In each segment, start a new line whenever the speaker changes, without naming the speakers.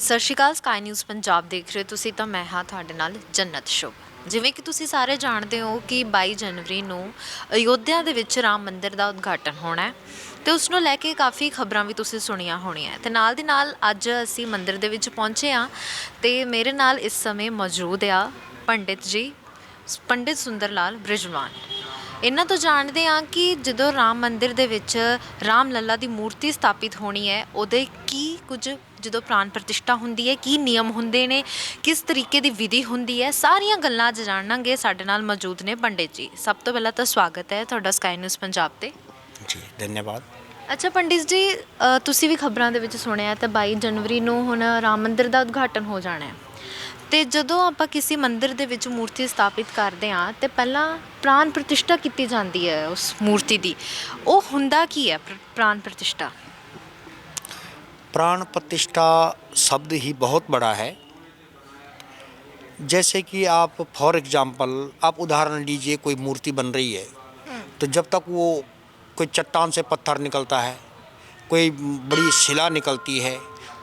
ਸਤਿ ਸ਼੍ਰੀ ਅਕਾਲ sky news Punjab ਦੇਖ ਰਹੇ ਹੋ ਤੁਸੀਂ ਤਾਂ ਮੈਂ ਹਾਂ ਤੁਹਾਡੇ ਨਾਲ ਜੰਨਤ ਸ਼ੁਭ। ਜਿਵੇਂ ਕਿ ਤੁਸੀਂ ਸਾਰੇ ਜਾਣਦੇ ਹੋ ਕਿ 22 ਜਨਵਰੀ ਨੂੰ ਅਯੋਧਿਆ ਦੇ ਵਿੱਚ ਰਾਮ ਮੰਦਿਰ ਦਾ ਉਦਘਾਟਨ ਹੋਣਾ ਹੈ ਤੇ ਉਸ ਨੂੰ ਲੈ ਕੇ ਕਾਫੀ ਖਬਰਾਂ ਵੀ ਤੁਸੀਂ ਸੁਣੀਆਂ ਹੋਣੀਆਂ ਤੇ ਨਾਲ ਦੀ ਨਾਲ ਅੱਜ ਅਸੀਂ ਮੰਦਿਰ ਦੇ ਵਿੱਚ ਪਹੁੰਚੇ ਹਾਂ ਤੇ ਮੇਰੇ ਨਾਲ ਇਸ ਸਮੇਂ ਮੌਜੂਦ ਆ ਪੰਡਿਤ ਜੀ, ਪੰਡਿਤ ਸੁੰਦਰ ਲਾਲ ਬ੍ਰਿਜਵਾਨ। ਇਹਨਾਂ ਤੋਂ ਜਾਣਦੇ ਹਾਂ ਕਿ ਜਦੋਂ ਰਾਮ ਮੰਦਿਰ ਦੇ ਵਿੱਚ ਰਾਮ ਲੱਲਾ ਦੀ ਮੂਰਤੀ ਸਥਾਪਿਤ ਹੋਣੀ ਹੈ ਉਹਦੇ ਕੀ ਕੁਝ ਜਦੋਂ ਪ੍ਰਾਣ ਪ੍ਰਤਿਸ਼ਠਾ ਹੁੰਦੀ ਹੈ, ਕੀ ਨਿਯਮ ਹੁੰਦੇ ਨੇ, ਕਿਸ ਤਰੀਕੇ ਦੀ ਵਿਧੀ ਹੁੰਦੀ ਹੈ, ਸਾਰੀਆਂ ਗੱਲਾਂ ਅੱਜ ਜਾਣਾਂਗੇ। ਸਾਡੇ ਨਾਲ ਮੌਜੂਦ ਨੇ ਪੰਡਿਤ ਜੀ। ਸਭ ਤੋਂ ਪਹਿਲਾਂ ਤਾਂ ਸਵਾਗਤ ਹੈ ਤੁਹਾਡਾ ਸਕਾਈ ਨਿਊਜ਼ ਪੰਜਾਬ ਤੇ।
ਜੀ ਧੰਨਵਾਦ।
ਅੱਛਾ ਪੰਡਿਤ ਜੀ, ਤੁਸੀਂ ਵੀ ਖਬਰਾਂ ਦੇ ਵਿੱਚ ਸੁਣਿਆ ਤਾਂ 22 ਜਨਵਰੀ ਨੂੰ ਹੁਣ ਰਾਮ ਮੰਦਿਰ ਦਾ ਉਦਘਾਟਨ ਹੋ ਜਾਣਾ ਹੈ ਤੇ ਜਦੋਂ ਆਪਾਂ ਕਿਸੇ ਮੰਦਿਰ ਦੇ ਵਿੱਚ ਮੂਰਤੀ ਸਥਾਪਿਤ ਕਰਦੇ ਹਾਂ ਤੇ ਪਹਿਲਾਂ ਪ੍ਰਾਣ ਪ੍ਰਤਿਸ਼ਠਾ ਕੀਤੀ ਜਾਂਦੀ ਹੈ ਉਸ ਮੂਰਤੀ ਦੀ। ਉਹ ਹੁੰਦਾ ਕੀ ਹੈ ਪ੍ਰਾण प्रतिष्ठा?
प्राण प्रतिष्ठा शब्द ही बहुत बड़ा है। जैसे कि आप फॉर एग्जांपल आप उदाहरण लीजिए, कोई मूर्ति बन रही है तो जब तक वो कोई चट्टान से पत्थर निकलता है, कोई बड़ी शिला निकलती है,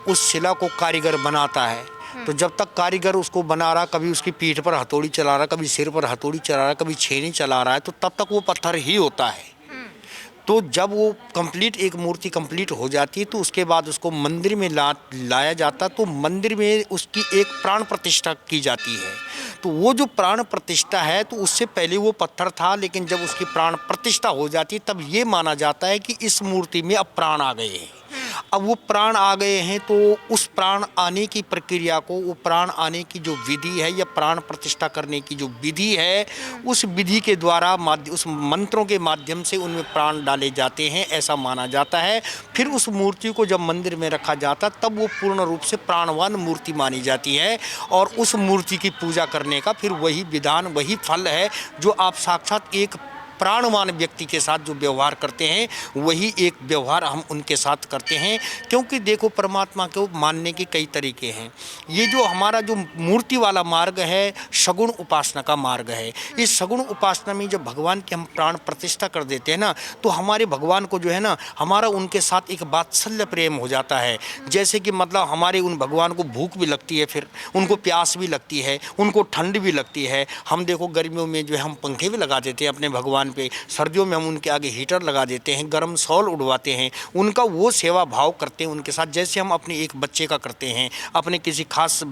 उस शिला को कारीगर बनाता है तो जब तक कारीगर उसको बना रहा, कभी उसकी पीठ पर हथौड़ी चला रहा, कभी सिर पर हथौड़ी चला रहा, कभी छेनी चला रहा है, तो तब तक वो पत्थर ही होता है। तो जब वो कंप्लीट एक मूर्ति कंप्लीट हो जाती है तो उसके बाद उसको मंदिर में लाया जाता, तो मंदिर में उसकी एक प्राण प्रतिष्ठा की जाती है। तो वो जो प्राण प्रतिष्ठा है तो उससे पहले वो पत्थर था, लेकिन जब उसकी प्राण प्रतिष्ठा हो जाती है तब ये माना जाता है कि इस मूर्ति में अब प्राण आ गए हैं। अब वो प्राण आ गए हैं तो उस प्राण आने की प्रक्रिया को, वो प्राण आने की जो विधि है या प्राण प्रतिष्ठा करने की जो विधि है, उस विधि के द्वारा उस मंत्रों के माध्यम से उनमें प्राण डाले जाते हैं, ऐसा माना जाता है। फिर उस मूर्ति को जब मंदिर में रखा जाता तब वो पूर्ण रूप से प्राणवान मूर्ति मानी जाती है और उस मूर्ति की पूजा करने का फिर वही विधान, वही फल है जो आप साक्षात एक प्राणवान व्यक्ति के साथ जो व्यवहार करते हैं वही एक व्यवहार हम उनके साथ करते हैं। क्योंकि देखो, परमात्मा को मानने के कई तरीके हैं। ये जो हमारा जो मूर्ति वाला मार्ग है सगुण उपासना का मार्ग है। इस सगुण उपासना में जब भगवान की हम प्राण प्रतिष्ठा कर देते हैं ना, तो हमारे भगवान को जो है ना, हमारा उनके साथ एक वात्सल्य प्रेम हो जाता है। जैसे कि मतलब हमारे उन भगवान को भूख भी लगती है, फिर उनको प्यास भी लगती है, उनको ठंड भी लगती है। हम देखो गर्मियों में जो है हम पंखे भी लगा देते हैं अपने भगवान पे, सर्दियों में हम उनके आगे हीटर लगा देते हैं, गर्म शॉल उड़वाते हैं, उनका वो सेवा भाव करते हैं उनके साथ, जैसे हम अपने एक बच्चे का करते हैं, अपने किसी खास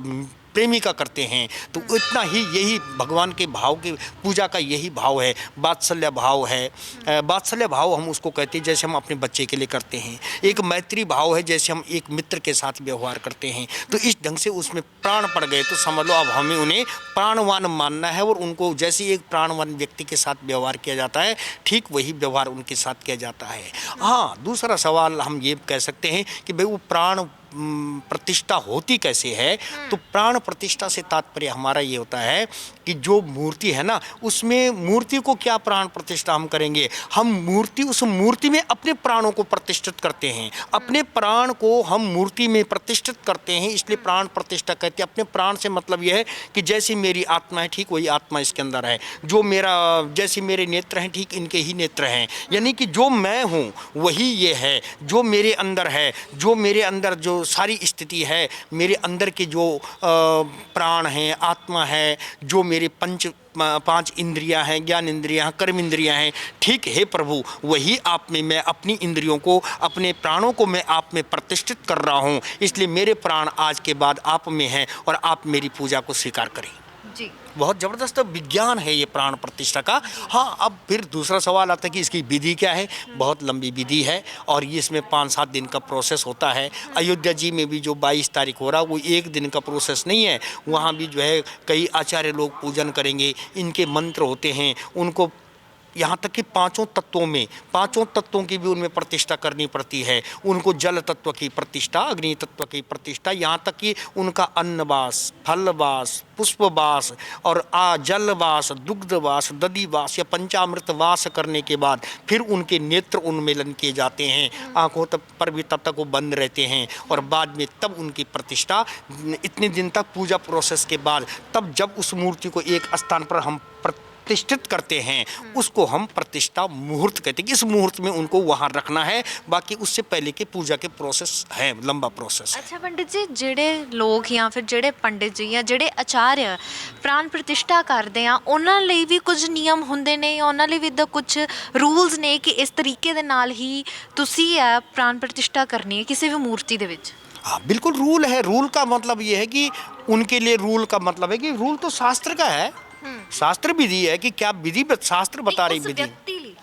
प्रेमी का करते हैं। तो इतना ही यही भगवान के भाव की पूजा का यही भाव है, वात्सल्य भाव है। वात्सल्य भाव हम उसको कहते हैं, जैसे हम अपने बच्चे के लिए करते हैं। एक मैत्री भाव है, जैसे हम एक मित्र के साथ व्यवहार करते हैं। तो इस ढंग से उसमें प्राण पड़ गए तो समझ लो अब हमें उन्हें प्राणवान मानना है और उनको जैसे एक प्राणवान व्यक्ति के साथ व्यवहार किया जाता है, ठीक वही व्यवहार उनके साथ किया जाता है। हाँ, दूसरा सवाल हम ये कह सकते हैं कि भाई वो प्राण प्रतिष्ठा होती कैसे है? तो प्राण प्रतिष्ठा से तात्पर्य हमारा ये होता है कि जो मूर्ति है ना, उसमें मूर्ति को क्या प्राण प्रतिष्ठा हम करेंगे? हम उस मूर्ति में अपने प्राणों को प्रतिष्ठित करते हैं, अपने प्राण को हम मूर्ति में प्रतिष्ठित करते हैं, इसलिए प्राण प्रतिष्ठा कहते हैं। अपने प्राण से मतलब यह है कि जैसी मेरी आत्मा है ठीक वही आत्मा इसके अंदर है, जो मेरा जैसे मेरे नेत्र हैं ठीक इनके ही नेत्र हैं, यानी कि जो मैं हूँ वही ये है, जो मेरे अंदर है, जो मेरे अंदर जो सारी स्थिति है, मेरे अंदर के जो प्राण हैं, आत्मा है, जो मेरे पांच इंद्रियां हैं, ज्ञान इंद्रियां हैं, कर्म इंद्रियां हैं, ठीक है प्रभु वही आप में, मैं अपनी इंद्रियों को, अपने प्राणों को मैं आप में प्रतिष्ठित कर रहा हूं, इसलिए मेरे प्राण आज के बाद आप में हैं और आप मेरी पूजा को स्वीकार करें।
जी,
बहुत ज़बरदस्त विज्ञान है ये प्राण प्रतिष्ठा का। हाँ, अब फिर दूसरा सवाल आता है कि इसकी विधि क्या है? बहुत लंबी विधि है और ये इसमें 5-7 दिन का प्रोसेस होता है। अयोध्या जी में भी जो 22 तारीख हो रहा वो एक दिन का प्रोसेस नहीं है। वहाँ भी जो है कई आचार्य लोग पूजन करेंगे, इनके मंत्र होते हैं, उनको यहाँ तक कि पांचों तत्वों की भी उनमें प्रतिष्ठा करनी पड़ती है। उनको जल तत्व की प्रतिष्ठा, अग्नि तत्व की प्रतिष्ठा, यहाँ तक कि उनका अन्नवास, फलवास, पुष्पवास और जलवास, दुग्धवास, दधिवास या पंचामृत वास करने के बाद फिर उनके नेत्र उन्मीलन किए जाते हैं। आँखों पर भी तब तक वो बंद रहते हैं और बाद में तब उनकी प्रतिष्ठा, इतने दिन तक पूजा प्रोसेस के बाद तब जब उस मूर्ति को एक स्थान पर हम प्रतिष्ठित करते हैं उसको हम प्रतिष्ठा मुहूर्त कहते हैं कि इस मुहूर्त में उनको वहाँ रखना है। बाकी उससे पहले के पूजा के प्रोसेस है, लंबा प्रोसेस है।
ਅੱਛਾ ਪੰਡਿਤ ਜੀ, ਜਿਹੜੇ ਲੋਕ ਜਾਂ ਫਿਰ ਜਿਹੜੇ ਪੰਡਿਤ ਜੀ ਜਾਂ ਜਿਹੜੇ ਆਚਾर्य ਪ੍ਰਾਣ ਪ੍ਰਤਿਸ਼ਠਾ ਕਰਦੇ ਆ ਉਹਨਾਂ ਲਈ ਵੀ ਕੁਝ ਨਿਯਮ ਹੁੰਦੇ ਨੇ, ਉਹਨਾਂ ਲਈ ਵੀ ਤਾਂ ਕੁਝ ਰੂਲਸ ਨੇ ਕਿ ਇਸ ਤਰੀਕੇ ਦੇ ਨਾਲ ਹੀ ਤੁਸੀਂ ਇਹ ਪ੍ਰਾਣ ਪ੍ਰਤਿਸ਼ਠਾ करनी है किसी भी मूर्ति ਦੇ ਵਿੱਚ?
हाँ बिल्कुल रूल है। रूल का मतलब ये है कि उनके लिए रूल का मतलब है कि रूल तो शास्त्र का है, शास्त्र विधि है कि क्या विधि शास्त्र बता रही
उस
विधि।
व्यक्ति ਲਈ,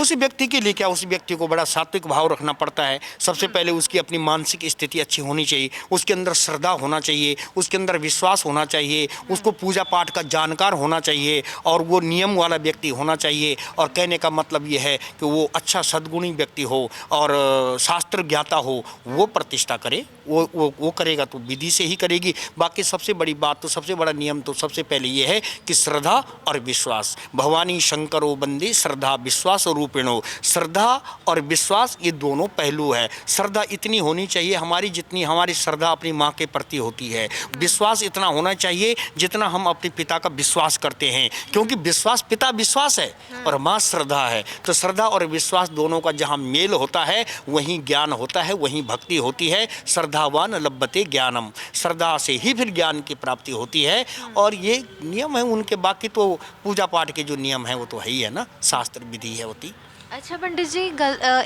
उस व्यक्ति के लिए क्या, उस व्यक्ति को बड़ा सात्विक भाव रखना पड़ता है। सबसे पहले उसकी अपनी मानसिक स्थिति अच्छी होनी चाहिए, उसके अंदर श्रद्धा होना चाहिए, उसके अंदर विश्वास होना चाहिए, उसको पूजा पाठ का जानकार होना चाहिए और वो नियम वाला व्यक्ति होना चाहिए। और कहने का मतलब ये है कि वो अच्छा सद्गुणी व्यक्ति हो और शास्त्र ज्ञाता हो, वो प्रतिष्ठा करे। वो करेगा तो विधि से ही करेगी। बाकी सबसे बड़ी बात तो, सबसे बड़ा नियम तो सबसे पहले ये है कि श्रद्धा और विश्वास। भवानी शंकरो बंदे श्रद्धा विश्वास रूपिणो। श्रद्धा और विश्वास ये दोनों पहलू है। श्रद्धा इतनी होनी चाहिए हमारी जितनी हमारी श्रद्धा अपनी माँ के प्रति होती है। विश्वास इतना होना चाहिए जितना हम अपने पिता का विश्वास करते हैं, क्योंकि विश्वास, पिता विश्वास है और माँ श्रद्धा है। तो श्रद्धा और विश्वास दोनों का जहाँ मेल होता है वहीं ज्ञान होता है, वहीं भक्ति होती है। श्रद्धावान लभते ज्ञानम, श्रद्धा से ही फिर ज्ञान की प्राप्ति होती है। और ये नियम है उनके। बाकी तो पूजा पाठ के जो नियम है वो तो है ही है ना, शास्त्र विधि है होती।
ਅੱਛਾ ਪੰਡਿਤ ਜੀ,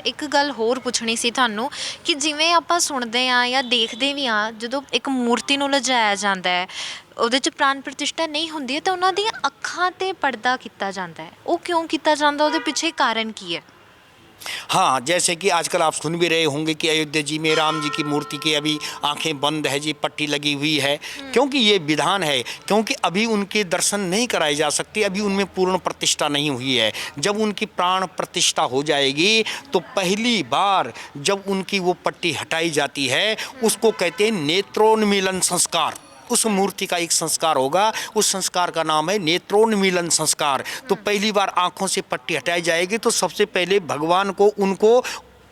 ਇੱਕ ਗੱਲ ਹੋਰ ਪੁੱਛਣੀ ਸੀ ਤੁਹਾਨੂੰ ਕਿ ਜਿਵੇਂ ਆਪਾਂ ਸੁਣਦੇ ਆ ਜਾਂ ਦੇਖਦੇ ਵੀ ਆ, ਜਦੋਂ ਇੱਕ ਮੂਰਤੀ ਨੂੰ ਲਿਜਾਇਆ ਜਾਂਦਾ ਹੈ ਉਹਦੇ 'ਚ ਪ੍ਰਾਣ ਪ੍ਰਤਿਸ਼ਠਾ ਨਹੀਂ ਹੁੰਦੀ ਹੈ ਤਾਂ ਉਹਨਾਂ ਦੀਆਂ ਅੱਖਾਂ 'ਤੇ ਪਰਦਾ ਕੀਤਾ ਜਾਂਦਾ ਹੈ। ਉਹ ਕਿਉਂ ਕੀਤਾ ਜਾਂਦਾ, ਉਹਦੇ ਪਿੱਛੇ ਕਾਰਨ ਕੀ ਹੈ?
हाँ, जैसे कि आजकल आप सुन भी रहे होंगे कि अयोध्या जी में राम जी की मूर्ति की अभी आंखें बंद है जी, पट्टी लगी हुई है, क्योंकि ये विधान है, क्योंकि अभी उनके दर्शन नहीं कराए जा सकते, अभी उनमें पूर्ण प्रतिष्ठा नहीं हुई है। जब उनकी प्राण प्रतिष्ठा हो जाएगी तो पहली बार जब उनकी वो पट्टी हटाई जाती है उसको कहते हैं नेत्रोन्मीलन संस्कार। उस मूर्ति का एक संस्कार होगा, उस संस्कार का नाम है नेत्रोन्मीलन संस्कार। तो पहली बार आंखों से पट्टी हटाई जाएगी तो सबसे पहले भगवान को, उनको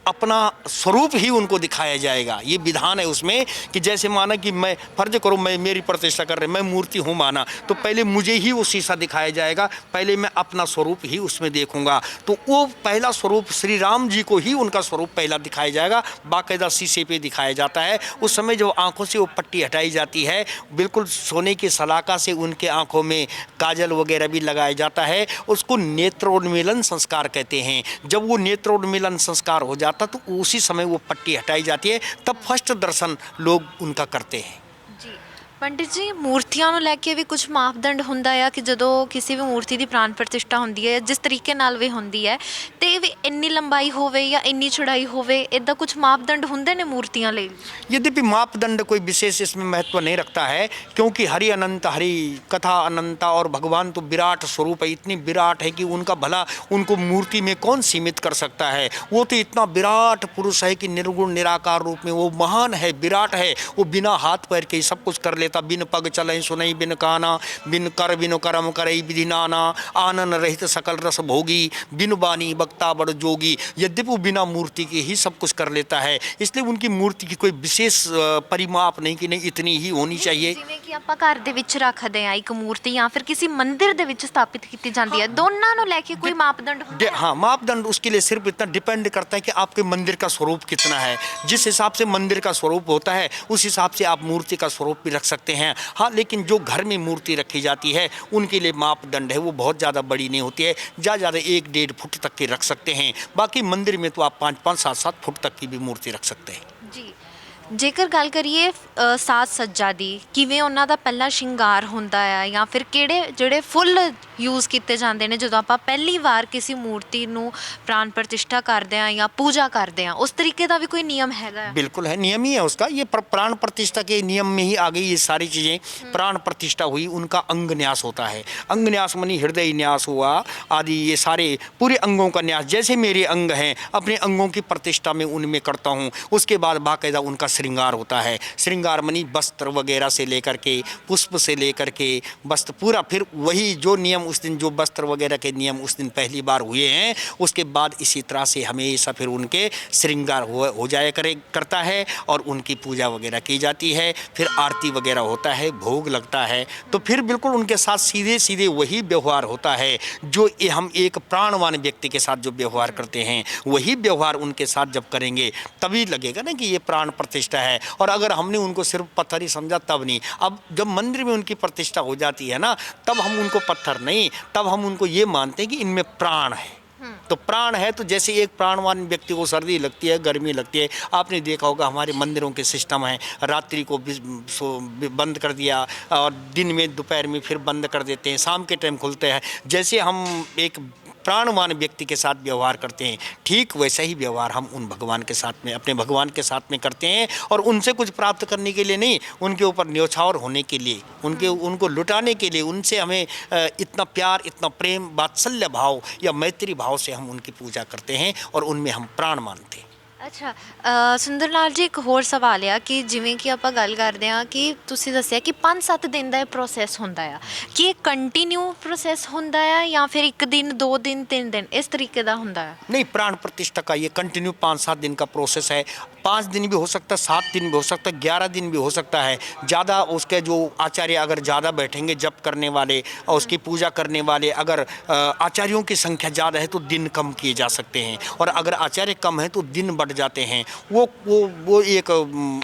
अपना स्वरूप ही उनको दिखाया जाएगा। ये विधान है उसमें कि जैसे माना कि मैं फर्ज करो मैं मेरी प्रतिष्ठा कर रहे, मैं मूर्ति हूँ माना, तो पहले मुझे ही वो शीशा दिखाया जाएगा, पहले मैं अपना स्वरूप ही उसमें देखूंगा। तो वो पहला स्वरूप श्री राम जी को ही उनका स्वरूप पहला दिखाया जाएगा, बाकायदा शीशे पे दिखाया जाता है। उस समय जब आंखों से वो पट्टी हटाई जाती है, बिल्कुल सोने की सलाका से उनके आंखों में काजल वगैरह भी लगाया जाता है, उसको नेत्रोन्मीलन संस्कार कहते हैं। जब वो नेत्रोन्मीलन संस्कार हो जाता तो उसी समय वो पट्टी हटाई जाती है, तब फर्स्ट दर्शन लोग उनका करते हैं।
ਜੀ ਪੰਡਿਤ ਜੀ, ਮੂਰਤੀਆਂ ਨੂੰ ਲੈ ਕੇ ਵੀ ਕੁਝ ਮਾਪਦੰਡ ਹੁੰਦਾ ਆ ਕਿ ਜਦੋਂ ਕਿਸੇ ਵੀ ਮੂਰਤੀ ਦੀ ਪ੍ਰਾਣ ਪ੍ਰਤਿਸ਼ਠਾ ਹੁੰਦੀ ਹੈ, ਜਿਸ ਤਰੀਕੇ ਨਾਲ ਵੀ ਹੁੰਦੀ ਹੈ ਤੇ ਵੀ ਇੰਨੀ ਲੰਬਾਈ ਹੋਵੇ ਜਾਂ ਇੰਨੀ ਚੌੜਾਈ ਹੋਵੇ, ਇਦਾਂ ਕੁਝ ਮਾਪਦੰਡ ਹੁੰਦੇ ਨੇ ਮੂਰਤੀਆਂ ਲਈ?
यद्यपि मापदंड कोई विशेष इसमें महत्व नहीं रखता है, क्योंकि हरि अनंत, हरि कथा अनंता और भगवान तो विराट स्वरूप है, इतनी विराट है कि उनका भला उनको मूर्ति में कौन सीमित कर सकता है। वो तो इतना विराट पुरुष है कि निर्गुण निराकार रूप में वो महान है, विराट है। वो बिना हाथ पैर के ही सब कुछ कर लेता, बिन पग चले सुनई, बिन काना, बिन करम करई विधि नाना, आनन रहित सकल रस भोगी, बिन बानी बक्ता बड़ जोगी। यद्यपि वो बिना मूर्ति के ही सब कुछ कर लेता है, इसलिए उनकी मूर्ति की कोई विशेष परिमाप नहीं कि नहीं इतनी ही होनी चाहिए।
ਜਿਵੇਂ ਕਿ ਆਪਾਂ ਘਰ ਦੇ ਵਿੱਚ ਰੱਖਦੇ ਆ ਇੱਕ ਮੂਰਤੀ ਜਾਂ ਫਿਰ ਕਿਸੇ ਮੰਦਿਰ ਦੇ ਵਿੱਚ ਸਥਾਪਿਤ ਕੀਤੀ ਜਾਂਦੀ ਹੈ, ਦੋਨਾਂ ਨੂੰ ਲੈ ਕੇ ਕੋਈ ਮਾਪਦੰਡ ਹੁੰਦਾ ਹੈ?
हाँ, मापदंड उसके लिए सिर्फ इतना डिपेंड करता है कि आपके मंदिर का स्वरूप कितना है। जिस हिसाब से मंदिर का स्वरूप होता है उस हिसाब से आप मूर्ति का स्वरूप भी रख सकते हैं। हाँ, लेकिन जो घर में मूर्ति रखी जाती है उनके लिए मापदंड है वो बहुत ज़्यादा बड़ी नहीं होती है, ज़्यादा 1-1.5 फुट तक की रख सकते हैं। बाकी मंदिर में तो आप 5-5, 7-7 फुट तक की भी मूर्ति रख सकते हैं।
ਜੀ ਜੇਕਰ ਗੱਲ ਕਰੀਏ ਸਾਜ ਸੱਜਾ ਦੀ, ਕਿਵੇਂ ਉਹਨਾਂ ਦਾ ਪਹਿਲਾ ਸ਼ਿੰਗਾਰ ਹੁੰਦਾ ਆ ਜਾਂ ਫਿਰ ਕਿਹੜੇ ਜਿਹੜੇ ਫੁੱਲ ਯੂਜ਼ ਕੀਤੇ ਜਾਂਦੇ ਨੇ ਜਦੋਂ ਆਪਾਂ ਪਹਿਲੀ ਵਾਰ ਕਿਸੇ ਮੂਰਤੀ ਨੂੰ ਪ੍ਰਾਣ ਪ੍ਰਤਿਸ਼ਠਾ ਕਰਦੇ ਆ ਜਾਂ ਪੂਜਾ ਕਰਦੇ ਆ, ਉਸ ਤਰੀਕੇ ਦਾ ਵੀ ਕੋਈ ਨਿਯਮ ਹੈਗਾ?
बिल्कुल है, नियम ही है उसका। ये प्राण प्रतिष्ठा के नियम में ही आ गई ये सारी चीज़ें। प्राण प्रतिष्ठा हुई, उनका अंग न्यास होता है। अंग न्यास मनी हृदय न्यास हुआ आदि, ये सारे पूरे अंगों का न्यास। जैसे मेरे अंग हैं, अपने अंगों की प्रतिष्ठा में उनमें करता हूँ, उसके बाद बाकायदा उनका श्रृंगार होता है। श्रृंगार मनी वस्त्र वगैरह से लेकर के, पुष्प से लेकर के वस्त्र पूरा, फिर वही जो नियम उस दिन, जो वस्त्र वगैरह के नियम उस दिन पहली बार हुए हैं, उसके बाद इसी तरह से हमेशा फिर उनके श्रृंगार हो जाया करता है और उनकी पूजा वगैरह की जाती है। फिर आरती वगैरह होता है, भोग लगता है, तो फिर बिल्कुल उनके साथ सीधे सीधे वही व्यवहार होता है जो हम एक प्राणवान व्यक्ति के साथ जो व्यवहार करते हैं, वही व्यवहार उनके साथ जब करेंगे तभी लगेगा ना कि ये प्राण प्रतिष्ठा है। और अगर हमने उनको सिर्फ पत्थर ही समझा तब नहीं। अब जब मंदिर में उनकी प्रतिष्ठा हो जाती है ना, तब हम उनको पत्थर नहीं, तब हम उनको ये मानते हैं कि इनमें प्राण है। तो प्राण है, तो जैसे एक प्राणवान व्यक्ति को सर्दी लगती है, गर्मी लगती है, आपने देखा होगा हमारे मंदिरों के सिस्टम है, रात्रि को बंद कर दिया और दिन में दोपहर में फिर बंद कर देते हैं, शाम के टाइम खुलते हैं। जैसे हम एक प्राणवान व्यक्ति के साथ व्यवहार करते हैं, ठीक वैसा ही व्यवहार हम उन भगवान के साथ में, अपने भगवान के साथ में करते हैं। और उनसे कुछ प्राप्त करने के लिए नहीं, उनके ऊपर न्योछावर होने के लिए, उनको लुटाने के लिए, उनसे हमें इतना प्यार, इतना प्रेम, वात्सल्य भाव या मैत्री भाव से हम उनकी पूजा करते हैं और उनमें हम प्राण मानते हैं।
ਅੱਛਾ ਸੁੰਦਰ ਲਾਲ ਜੀ, ਇੱਕ ਹੋਰ ਸਵਾਲ ਆ ਕਿ ਜਿਵੇਂ ਕਿ ਆਪਾਂ ਗੱਲ ਕਰਦੇ ਆ ਕਿ ਤੁਸੀਂ ਦੱਸਿਆ ਕਿ 5-7 ਦਿਨ ਦਾ ਇਹ ਪ੍ਰੋਸੈਸ ਹੁੰਦਾ ਆ, ਕਿ ਇਹ ਕੰਟੀਨਿਊ ਪ੍ਰੋਸੈਸ ਹੁੰਦਾ ਆ ਜਾਂ ਫਿਰ 1 दिन 2 दिन 3 दिन इस तरीके ਦਾ ਹੁੰਦਾ ਆ?
नहीं, प्राण प्रतिष्ठा का ये कंटिन्यू 5-7 दिन का प्रोसेस है। 5 दिन भी हो सकता है, 7 दिन भी हो सकता है, 11 दिन भी हो सकता है। ज़्यादा उसके जो आचार्य अगर ज़्यादा बैठेंगे जप करने वाले और उसकी पूजा करने वाले, अगर आचार्यों की संख्या ज़्यादा है तो दिन कम किए जा सकते हैं, और अगर आचार्य कम है तो दिन बढ़ जाते हैं। वो एक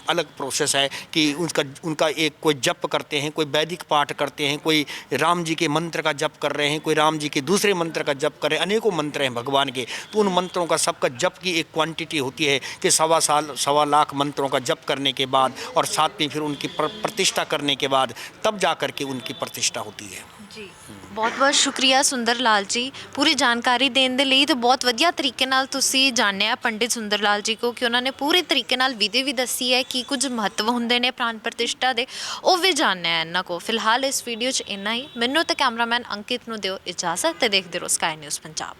अलग प्रोसेस है कि उनका एक कोई जप करते हैं, कोई वैदिक पाठ करते हैं, कोई राम जी के मंत्र का जप कर रहे हैं, कोई राम जी के दूसरे मंत्र का जप कर रहे हैं। अनेकों मंत्र हैं भगवान के, तो उन मंत्रों का सबका जप की एक क्वांटिटी होती है कि 1.25 लाख मंत्रों का जप करने के बाद और साथ में फिर उनकी प्रतिष्ठा करने के बाद तब जा कर के उनकी प्रतिष्ठा होती है।
ਜੀ ਬਹੁਤ ਬਹੁਤ ਸ਼ੁਕਰੀਆ ਸੁੰਦਰ ਲਾਲ ਜੀ, ਪੂਰੀ ਜਾਣਕਾਰੀ ਦੇਣ ਦੇ ਲਈ। ਤੇ ਬਹੁਤ ਵਧੀਆ ਤਰੀਕੇ ਨਾਲ ਤੁਸੀਂ ਜਾਣਿਆ ਪੰਡਿਤ ਸੁੰਦਰ ਲਾਲ ਜੀ ਕੋ, ਕਿ ਉਹਨਾਂ ਨੇ ਪੂਰੇ ਤਰੀਕੇ ਨਾਲ ਵਿਧੀ ਵੀ ਦੱਸੀ ਹੈ ਕਿ ਕੁਝ ਮਹੱਤਵ ਹੁੰਦੇ ਨੇ ਪ੍ਰਾਣ ਪ੍ਰਤਿਸ਼ਠਾ ਦੇ, ਉਹ ਵੀ ਜਾਣਿਆ ਇਹਨਾਂ ਕੋ। ਫਿਲਹਾਲ ਇਸ ਵੀਡੀਓ 'ਚ ਇੰਨਾ ਹੀ। ਮੈਨੂੰ ਤੇ ਕੈਮਰਾਮੈਨ ਅੰਕਿਤ ਨੂੰ ਦਿਓ ਇਜਾਜ਼ਤ ਤੇ ਦੇਖਦੇ ਰਹੋ ਸਕਾਈ ਨਿਊਜ਼ ਪੰਜਾਬ।